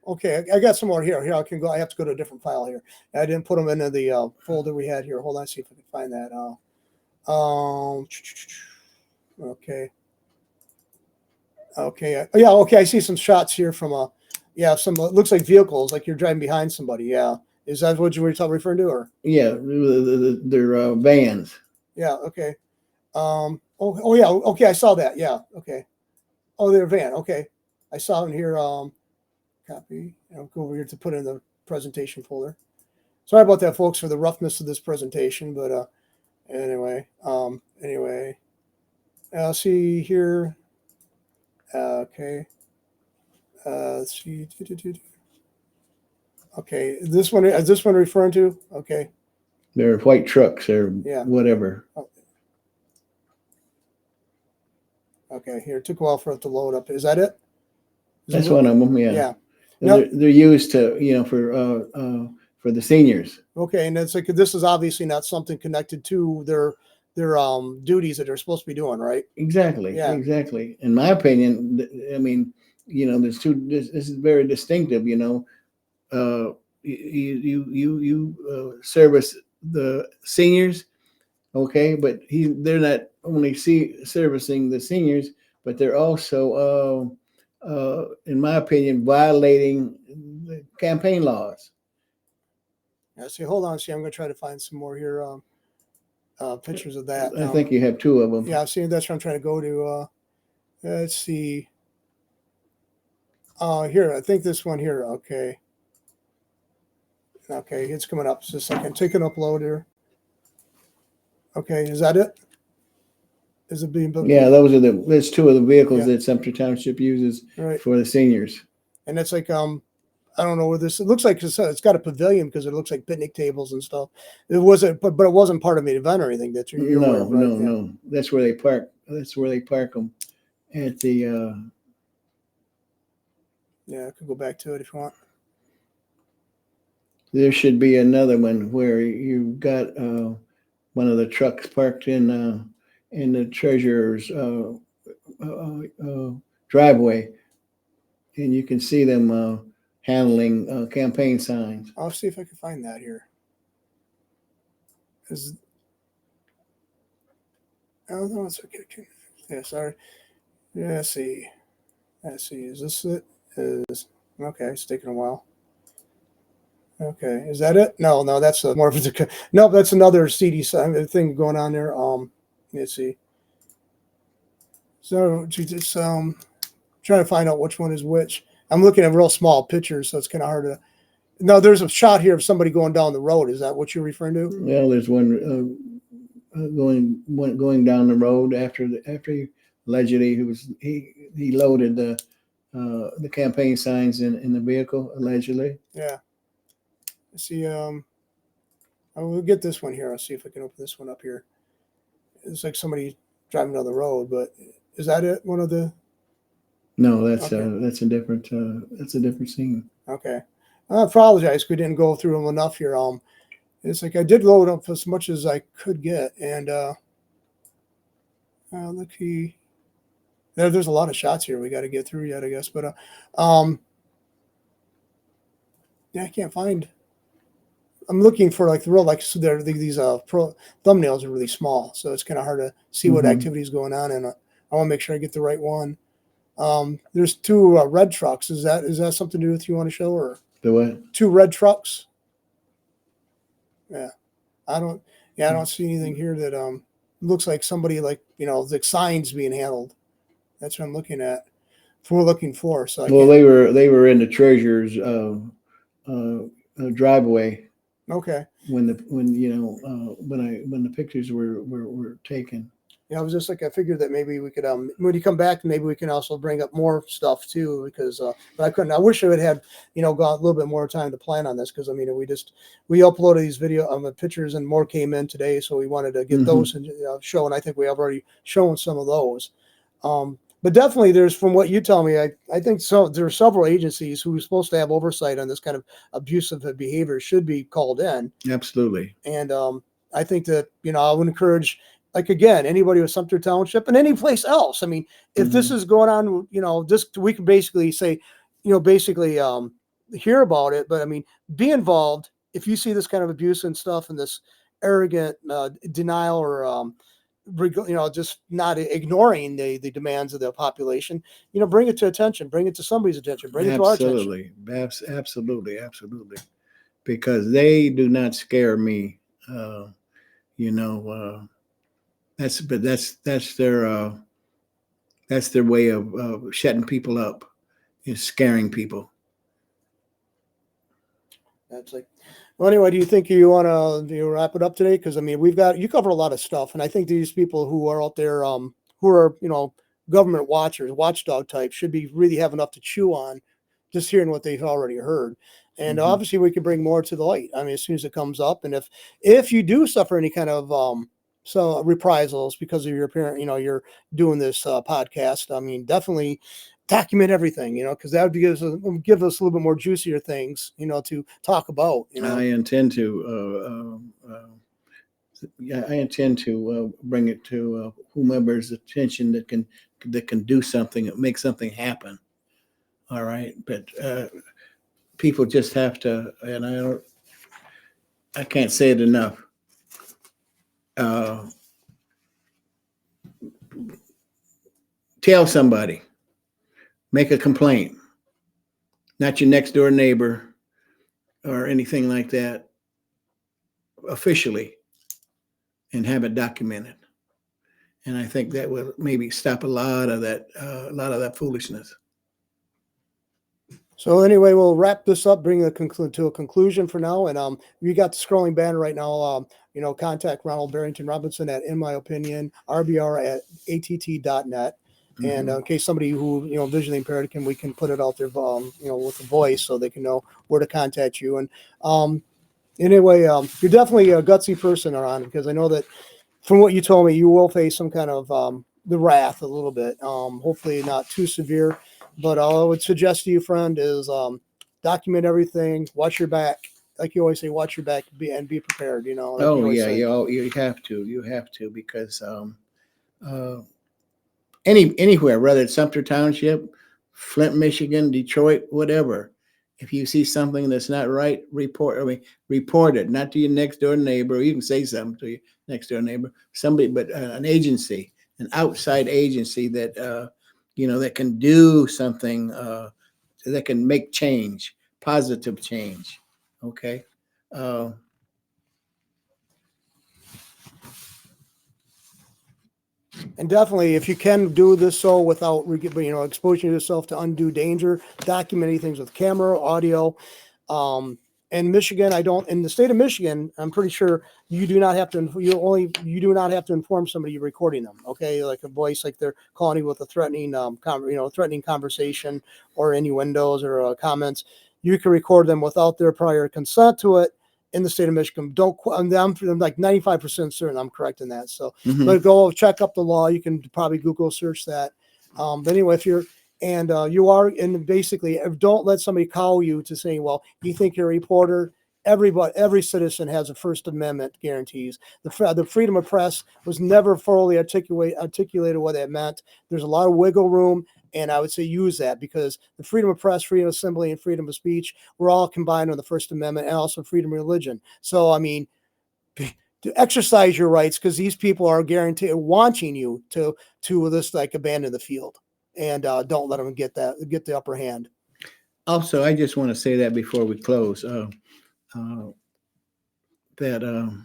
Speaker 1: Okay, I got some more here. Here, I can go. I have to go to a different file here. I didn't put them into the folder we had here. Hold on, see if I can find that. Okay. Okay. Yeah. Okay. I see some shots here from some looks like vehicles, like you're driving behind somebody. Yeah. Is that what you were referring to, or?
Speaker 2: Yeah, they're vans.
Speaker 1: Yeah. Okay. Oh yeah. Okay. I saw that. Yeah. Okay. Oh, they're a van. Okay. I saw in here. Copy. I'll go over here to put in the presentation folder. Sorry about that, folks, for the roughness of this presentation, but anyway. I'll see here. Okay. Let's see. Okay. This one is this one referring to? Okay.
Speaker 2: They're white trucks or whatever.
Speaker 1: Oh. Okay. Here, it took a while for it to load up. Is that it?
Speaker 2: That's one of them. Yeah.
Speaker 1: Yeah.
Speaker 2: They're used to for the seniors.
Speaker 1: Okay, and it's like this is obviously not something connected to their duties that they're supposed to be doing, right?
Speaker 2: Exactly.
Speaker 1: Yeah.
Speaker 2: Exactly. In my opinion, I mean, there's two. This is very distinctive. You service the seniors, okay, but they're not only servicing the seniors, but they're also in my opinion, violating the campaign laws.
Speaker 1: Yeah, see, hold on. See, I'm going to try to find some more here. Pictures of that.
Speaker 2: I think you have two of them.
Speaker 1: Yeah, see, that's what I'm trying to go to. Let's see. Here, I think this one here. Okay. Okay, it's coming up. Just a second. Take an upload here. Okay, is that it? Is it being built?
Speaker 2: Yeah, there's two of the vehicles that Sumpter Township uses for the seniors.
Speaker 1: And it's like I don't know where this. It looks like it's got a pavilion because it looks like picnic tables and stuff. It wasn't, but it wasn't part of the event or anything. That you're aware of, right?
Speaker 2: No. That's where they park. That's where they park them at the.
Speaker 1: Yeah, I could go back to it if you want.
Speaker 2: There should be another one where you've got one of the trucks parked in the treasurer's driveway, and you can see them handling campaign signs.
Speaker 1: I'll see if I can find that here. Oh no, it's okay. Yeah, sorry. Yeah, let's see. Is this it? Okay. It's taking a while. Okay, is that it? No, that's more of a no. That's another CD thing going on there. Let's see. So just trying to find out which one is which. I'm looking at real small pictures, so it's kind of hard to. No, there's a shot here of somebody going down the road. Is that what you're referring to?
Speaker 2: Well, there's one going down the road after he allegedly he loaded the campaign signs in the vehicle allegedly.
Speaker 1: Yeah. Let's see. I will get this one here. I'll see if I can open this one up here. It's like somebody driving down the road, but is that it? One of the?
Speaker 2: No, that's a different scene.
Speaker 1: Okay. I apologize. We didn't go through them enough here. It's like I did load up as much as I could get, and there's a lot of shots here we got to get through yet, I guess. But yeah, I can't find. I'm looking for like the real, like, so these pro thumbnails are really small, so it's kind of hard to see what activity is going on, and I want to make sure I get the right one. There's two red trucks. Is that something to do with you want to show, or
Speaker 2: The what?
Speaker 1: two red trucks? Yeah, I don't see anything here that looks like somebody, like, the signs being handled. That's what I'm looking at. We're looking for. So
Speaker 2: Well, they were in the treasurer's driveway
Speaker 1: okay.
Speaker 2: when the pictures were taken.
Speaker 1: Yeah, I was just like, I figured that maybe we could, when you come back, maybe we can also bring up more stuff too, because, but I couldn't. I wish I would have had, got a little bit more time to plan on this, because I mean, we uploaded these pictures, and more came in today, so we wanted to get those and show, and I think we have already shown some of those. But definitely, there's, from what you tell me, I think so. There are several agencies who are supposed to have oversight on this kind of abusive behavior should be called in.
Speaker 2: Absolutely.
Speaker 1: And I think that, I would encourage, like, again, anybody with Sumpter Township and any place else. I mean, if this is going on, we can basically say, hear about it. But I mean, be involved. If you see this kind of abuse and stuff, and this arrogant denial, or just not ignoring the demands of the population, bring it to attention, bring it to somebody's attention, bring it to our attention.
Speaker 2: Absolutely. Because they do not scare me. That's their way of shutting people up, is scaring people.
Speaker 1: That's like, well, anyway, do you think you want to wrap it up today? Because I mean, you cover a lot of stuff, and I think these people who are out there, who are government watchers, watchdog type, should be really have enough to chew on, just hearing what they've already heard. And obviously, we can bring more to the light. I mean, as soon as it comes up, and if you do suffer any kind of reprisals because of your parent, you're doing this podcast, I mean, definitely document everything, because that would give us a little bit more juicier things, to talk about.
Speaker 2: I intend to bring it to whomever's attention that can do something, make something happen. All right, but people just have to, and I can't say it enough. Tell somebody, make a complaint, not your next door neighbor or anything like that, officially, and have it documented. And I think that will maybe stop a lot of that foolishness.
Speaker 1: So anyway, we'll wrap this up, bring it to a conclusion for now. And you got the scrolling banner right now. Contact Ronald Barrington Robinson at, in my opinion, rbr@att.net. And in case somebody who, visually impaired, we can put it out there, with the voice, so they can know where to contact you. And anyway, you're definitely a gutsy person, Ron, because I know that from what you told me, you will face some kind of the wrath a little bit. Hopefully not too severe. But all I would suggest to you, friend, is document everything. Watch your back, like you always say. Watch your back, and be prepared. Like
Speaker 2: you have to, because anywhere, whether it's Sumpter Township, Flint, Michigan, Detroit, whatever. If you see something that's not right, report it. Not to your next door neighbor. You can say something to your next door neighbor, somebody, but an agency, an outside agency that that can do something, that can make change, positive change. Okay.
Speaker 1: And definitely, if you can do this so without exposing yourself to undue danger, documenting things with camera, audio. In Michigan, in the state of Michigan, I'm pretty sure you do not have to inform somebody you're recording them. Okay, like a voice, like they're calling you with a threatening, threatening conversation, or innuendos or comments. You can record them without their prior consent to it. In the state of Michigan, I'm like 95% certain I'm correct in that. So, but go check up the law. You can probably Google search that. But anyway, if you're basically, don't let somebody call you to say, well, you think you're a reporter. Every citizen has a First Amendment guarantees. The freedom of press was never fully articulated what it meant. There's a lot of wiggle room. And I would say use that, because the freedom of press, freedom of assembly, and freedom of speech were all combined in the First Amendment, and also freedom of religion. So, I mean, to exercise your rights, because these people are guaranteed wanting you to this, like, abandon the field, and don't let them get the upper hand.
Speaker 2: Also, I just want to say that before we close, that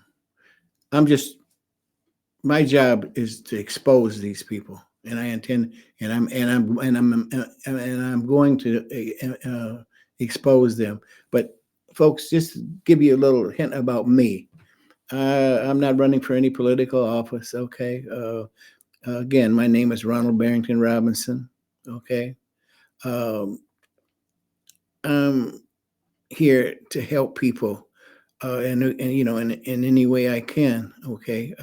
Speaker 2: my job is to expose these people, and I intend, and I'm going to expose them. But folks, just to give you a little hint about me, I'm not running for any political office. Okay. Again, my name is Ronald Barrington Robinson. Okay. I'm here to help people, and you know, in any way I can. Okay.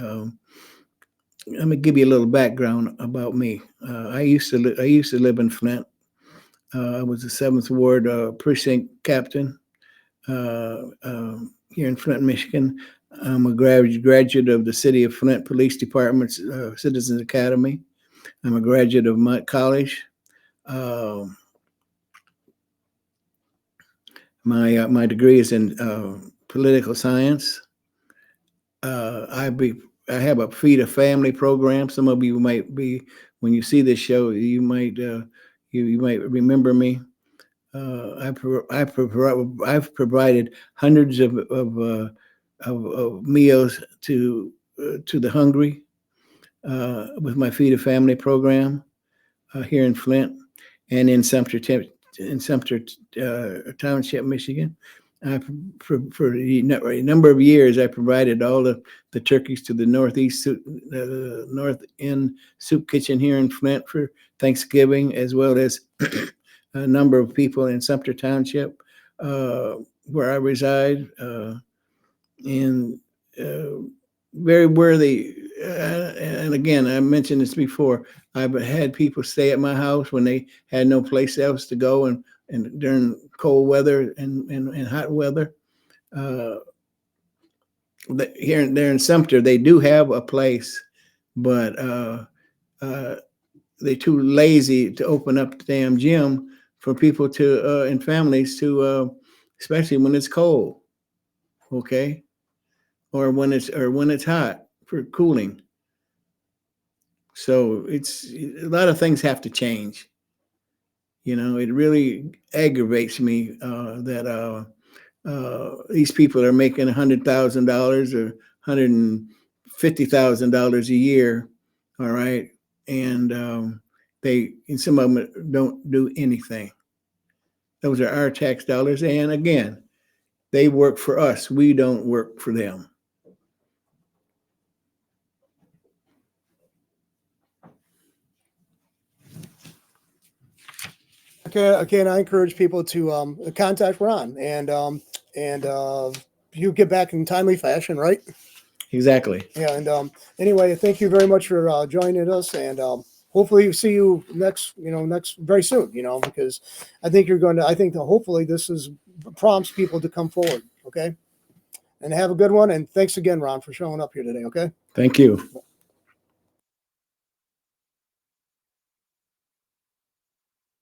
Speaker 2: Let me give you a little background about me. I used to live in Flint. I was the 7th Ward precinct captain here in Flint, Michigan. I'm a graduate of the City of Flint Police Department's Citizens Academy. I'm a graduate of Mott College. My degree is in political science. I have a Feed a Family program. Some of you might be, when you see this show, you might remember me. I've provided hundreds of meals to the hungry with my Feed a Family program here in Flint and in Sumpter Township, Michigan. For a number of years, I provided all the turkeys to the North End Soup Kitchen here in Flint for Thanksgiving, as well as a number of people in Sumpter Township, where I reside, and very worthy. And again, I mentioned this before. I've had people stay at my house when they had no place else to go, and during cold weather and hot weather. Here and there in Sumpter, they do have a place, but they're too lazy to open up the damn gym for people to and families to, especially when it's cold, okay, or when it's hot for cooling. So it's a lot of things have to change. You know, it really aggravates me that these people are making $100,000 or $150,000 a year, all right, and some of them don't do anything. Those are our tax dollars, and again, they work for us. We don't work for them.
Speaker 1: Again, I encourage people to contact Ron, and you get back in timely fashion, right?
Speaker 2: Exactly.
Speaker 1: Yeah. And anyway, thank you very much for joining us, and hopefully see you next very soon. Because I think that hopefully this prompts people to come forward. Okay. And have a good one. And thanks again, Ron, for showing up here today. Okay.
Speaker 2: Thank you.